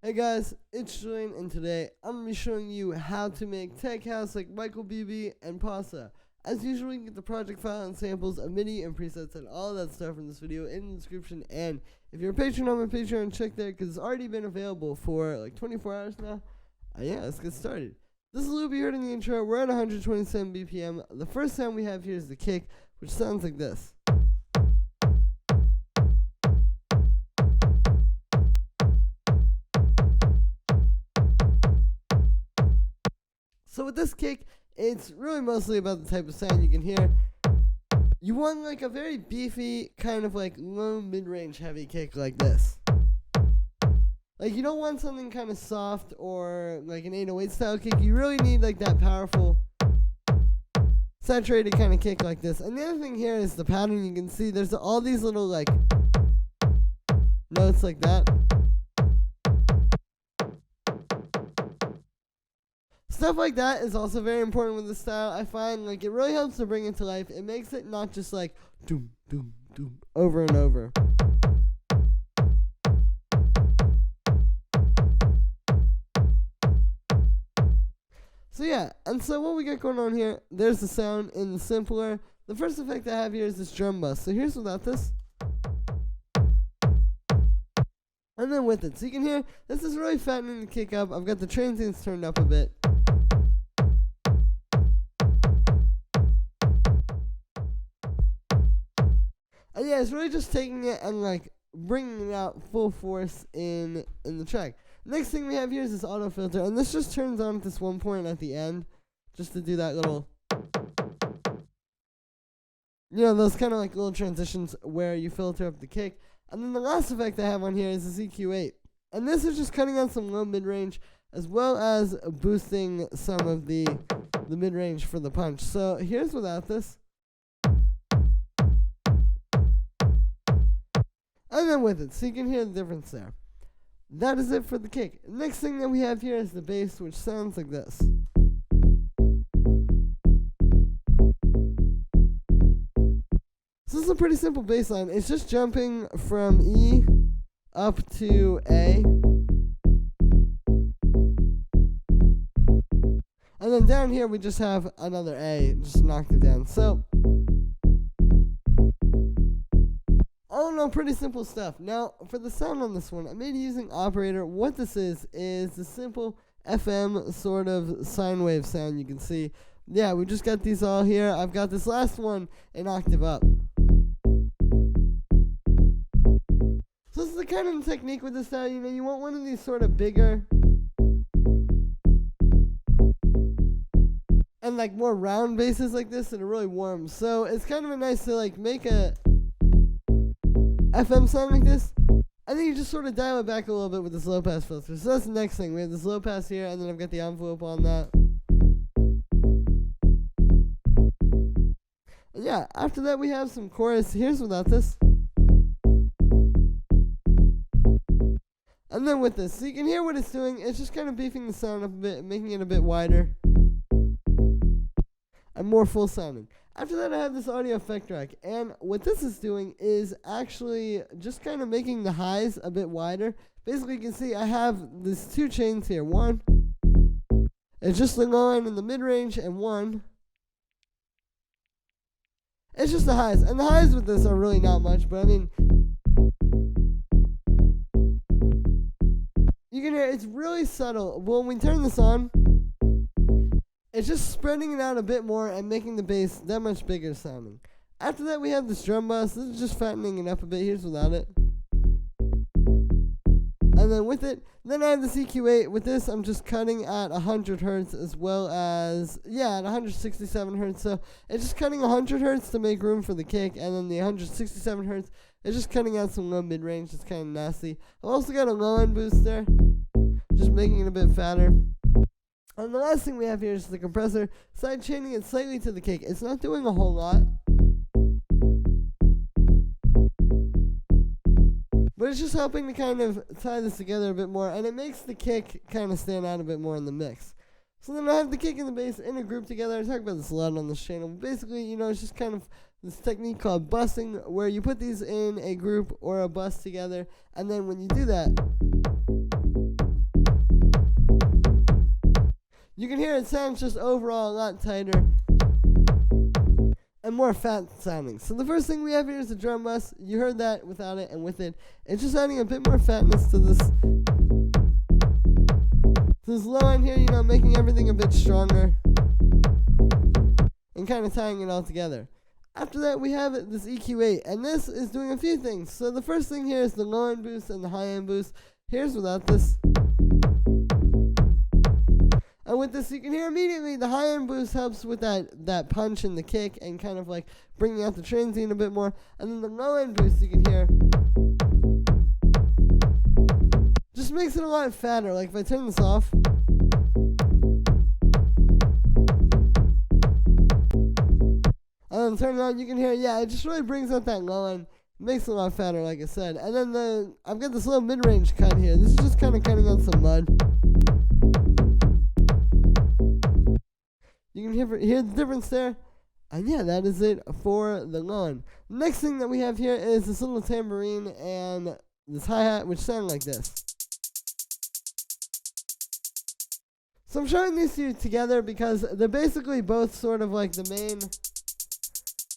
Hey guys, it's Julian, and today I'm going to be showing you how to make tech house like Michael Bibi and Pawsa. As usual, you can get the project file and samples of MIDI and presets and all that stuff in this video in the description. And if you're a patron on my Patreon, check there because it's already been available for like 24 hours now. Yeah, let's get started. This is a loop you heard in the intro. We're at 127 BPM. The first sound we have here is the kick, which sounds like this. So with this kick, it's really mostly about the type of sound you can hear. You want like a very beefy, kind of like low mid-range heavy kick like this. Like you don't want something kind of soft or like an 808 style kick. You really need like that powerful, saturated kind of kick like this. And the other thing here is the pattern. You can see there's all these little like notes like that. Stuff like that is also very important with the style. I find like it really helps to bring it to life. It makes it not just like doom, doom, doom over and over. So yeah, and so what we got going on here, there's the sound in the simpler. The first effect I have here is this drum bus. So here's without this. And then with it. So you can hear, this is really fattening the kick up. I've got the transients turned up a bit. And yeah, it's really just taking it and like bringing it out full force in the track. Next thing we have here is this auto filter, and this just turns on at this one point at the end, just to do that little, you know, those kind of like little transitions where you filter up the kick. And then the last effect I have on here is the EQ8, and this is just cutting out some low mid-range as well as boosting some of the mid-range for the punch. So here's without this. And then with it, so you can hear the difference there. That is it for the kick. Next thing that we have here is the bass, which sounds like this. So this is a pretty simple bass line. It's just jumping from E up to A. And then down here we just have another A, just an octave down. So all in all, pretty simple stuff. Now, for the sound on this one, I made it using Operator. What this is the simple FM sort of sine wave sound you can see. Yeah, we just got these all here. I've got this last one an octave up. So this is the kind of technique with this style. You know, you want one of these sort of bigger and like more round basses like this that are really warm. So it's kind of a nice to like make a FM sound like this, and then you just sort of dial it back a little bit with this low pass filter. So that's the next thing. We have this low pass here, and then I've got the envelope on that. And yeah, after that we have some chorus. Here's without this. And then with this. So you can hear what it's doing. It's just kind of beefing the sound up a bit, making it a bit wider and more full sounding. After that, I have this audio effect track, and what this is doing is actually just kind of making the highs a bit wider. Basically, you can see I have these two chains here. One, it's just the low end and the mid-range, and one, it's just the highs. And the highs with this are really not much, but I mean, you can hear it's really subtle. When we turn this on, it's just spreading it out a bit more and making the bass that much bigger sounding. After that, we have this drum bus. This is just fattening it up a bit. Here's without it. And then with it, then I have this EQ8. With this, I'm just cutting at 100 hertz as well as, yeah, at 167 hertz. So it's just cutting 100 hertz to make room for the kick. And then the 167 hertz is just cutting out some low mid-range. It's kind of nasty. I've also got a low-end boost there, just making it a bit fatter. And the last thing we have here is the compressor, side chaining it slightly to the kick. It's not doing a whole lot, but it's just helping to kind of tie this together a bit more, and it makes the kick kind of stand out a bit more in the mix. So then I have the kick and the bass in a group together. I talk about this a lot on this channel. Basically, you know, it's just kind of this technique called busing, where you put these in a group or a bus together, and then when you do that, you can hear it sounds just overall a lot tighter and more fat sounding. So the first thing we have here is the drum bus. You heard that without it, and with it, it's just adding a bit more fatness to this low end here, making everything a bit stronger and kind of tying it all together. After that, we have this EQ8, and this is doing a few things. So the first thing here is the low end boost and the high end boost. Here's without this. And with this, you can hear immediately the high end boost helps with that punch and the kick and kind of like bringing out the transient a bit more. And then the low end boost, you can hear, just makes it a lot fatter. Like if I turn this off, and then turn it on, you can hear, it just really brings out that low end. Makes it a lot fatter, like I said. And then I've got this little mid-range cut here. This is just kind of cutting out some mud. You can hear the difference there. And that is it for the low end. Next thing that we have here is this little tambourine and this hi-hat, which sound like this. So I'm showing these two together because they're basically both sort of like the main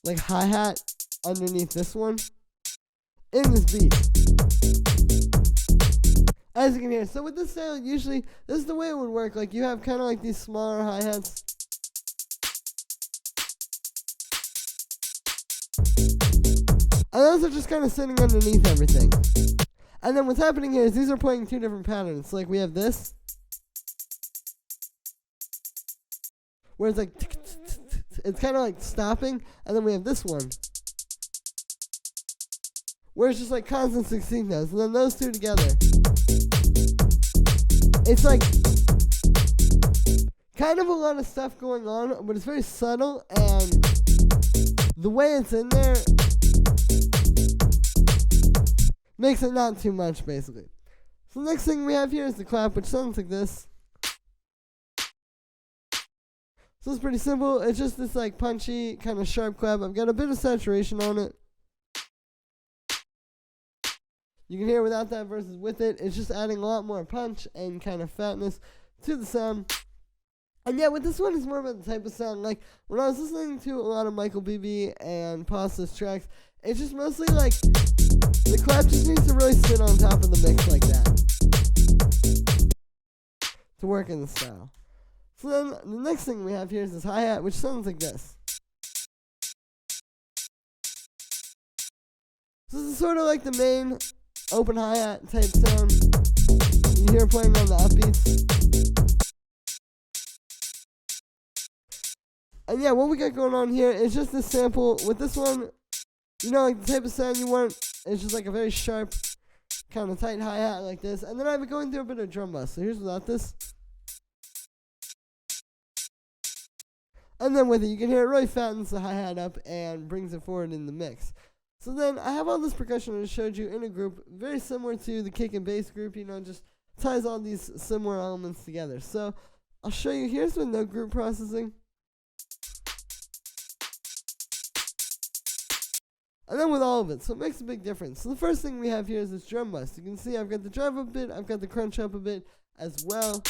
like hi-hat underneath this one in this beat, as you can hear. So with this style, usually this is the way it would work. Like you have kind of like these smaller hi-hats, and those are just kind of sitting underneath everything. And then what's happening here is these are playing two different patterns. Like we have this, where it's like it's kind of like stopping, and then we have this one, where it's just like constant 16 notes, and then those two together, it's like kind of a lot of stuff going on, but it's very subtle, and the way it's in there makes it not too much, basically. So the next thing we have here is the clap, which sounds like this. So it's pretty simple. It's just this like punchy, kind of sharp clap. I've got a bit of saturation on it. You can hear without that versus with it. It's just adding a lot more punch and kind of fatness to the sound. And with this one, it's more about the type of sound. Like when I was listening to a lot of Michael Bibi and Pawsa's tracks, it's just mostly like the clap just needs to really sit on top of the mix like that to work in the style. So then the next thing we have here is this hi-hat, which sounds like this. So this is sort of like the main open hi-hat type sound you hear playing on the upbeats. And what we got going on here is just this sample. With this one, like the type of sound you want, it's just like a very sharp, kind of tight hi-hat like this. And then I'm going through a bit of drum bus. So here's without this. And then with it, you can hear it really fattens the hi-hat up and brings it forward in the mix. So then I have all this percussion I showed you in a group, very similar to the kick and bass group, just ties all these similar elements together. So I'll show you, here's with no group processing. And then with all of it, so it makes a big difference. So the first thing we have here is this drum bus. You can see I've got the drive up a bit, I've got the crunch up a bit as well.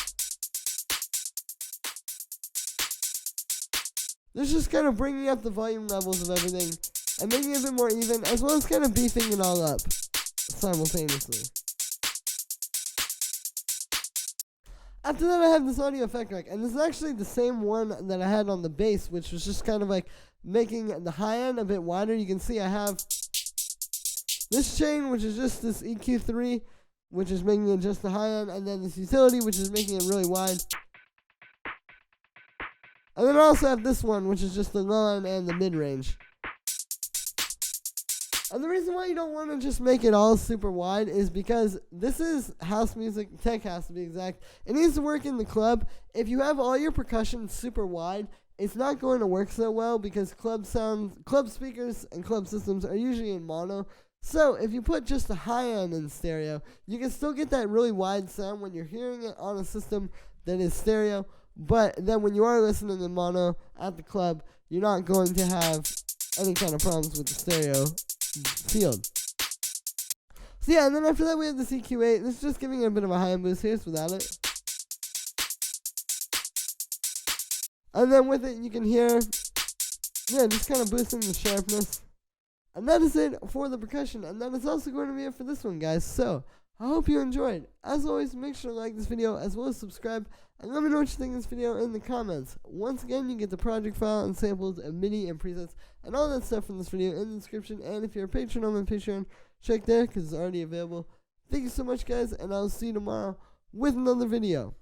This is just kind of bringing up the volume levels of everything and making it a bit more even, as well as kind of beefing it all up simultaneously. After that, I have this audio effect rack, and this is actually the same one that I had on the bass, which was just kind of like making the high end a bit wider. You can see I have this chain, which is just this EQ3, which is making it just the high end, and then this utility, which is making it really wide. And then I also have this one, which is just the low end and the mid-range. And the reason why you don't want to just make it all super wide is because this is house music, tech house to be exact. It needs to work in the club. If you have all your percussion super wide, it's not going to work so well because club speakers and club systems are usually in mono. So if you put just the high end in stereo, you can still get that really wide sound when you're hearing it on a system that is stereo. But then when you are listening in mono at the club, you're not going to have any kind of problems with the stereo field. So yeah, and then after that we have the EQ8. This is just giving it a bit of a high end boost. Here's without it. And then with it, you can hear, yeah, just kind of boosting the sharpness. And that is it for the percussion. And that is also going to be it for this one, guys. So, I hope you enjoyed. As always, make sure to like this video as well as subscribe. And let me know what you think of this video in the comments. Once again, you get the project file and samples and MIDI and presets and all that stuff from this video in the description. And if you're a patron on my Patreon, check there because it's already available. Thank you so much, guys, and I'll see you tomorrow with another video.